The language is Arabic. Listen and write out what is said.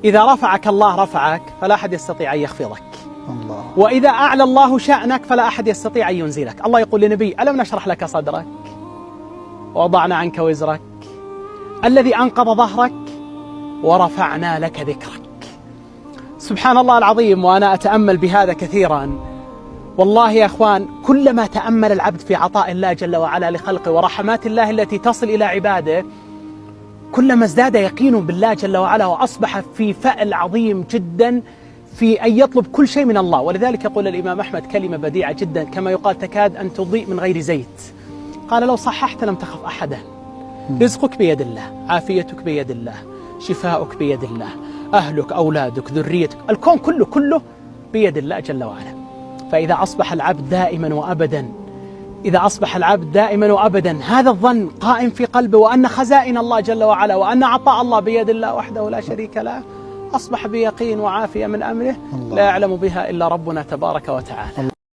إذا رفعك الله رفعك، فلا أحد يستطيع أن يخفضك. الله. وإذا أعلى الله شأنك فلا أحد يستطيع أن ينزلك. الله يقول لنبي: ألم نشرح لك صدرك ووضعنا عنك وزرك الذي أنقض ظهرك ورفعنا لك ذكرك. سبحان الله العظيم. وأنا أتأمل بهذا كثيرا والله يا أخوان، كلما تأمل العبد في عطاء الله جل وعلا لخلقه ورحمات الله التي تصل إلى عباده، كلما ازداد يقينه بالله جل وعلا، وأصبح في فأل عظيم جدا في أن يطلب كل شيء من الله. ولذلك يقول الإمام أحمد كلمة بديعة جدا، كما يقال: تكاد أن تضيء من غير زيت. قال: لو صححت لم تخف أحدا. رزقك بيد الله، عافيتك بيد الله، شفاؤك بيد الله، أهلك، أولادك، ذريتك، الكون كله بيد الله جل وعلا. فإذا أصبح العبد دائما وأبدا هذا الظن قائم في قلبه، وأن خزائن الله جل وعلا وأن عطاء الله بيد الله وحده لا شريك له، أصبح بيقين وعافية من أمره لا يعلم بها إلا ربنا تبارك وتعالى.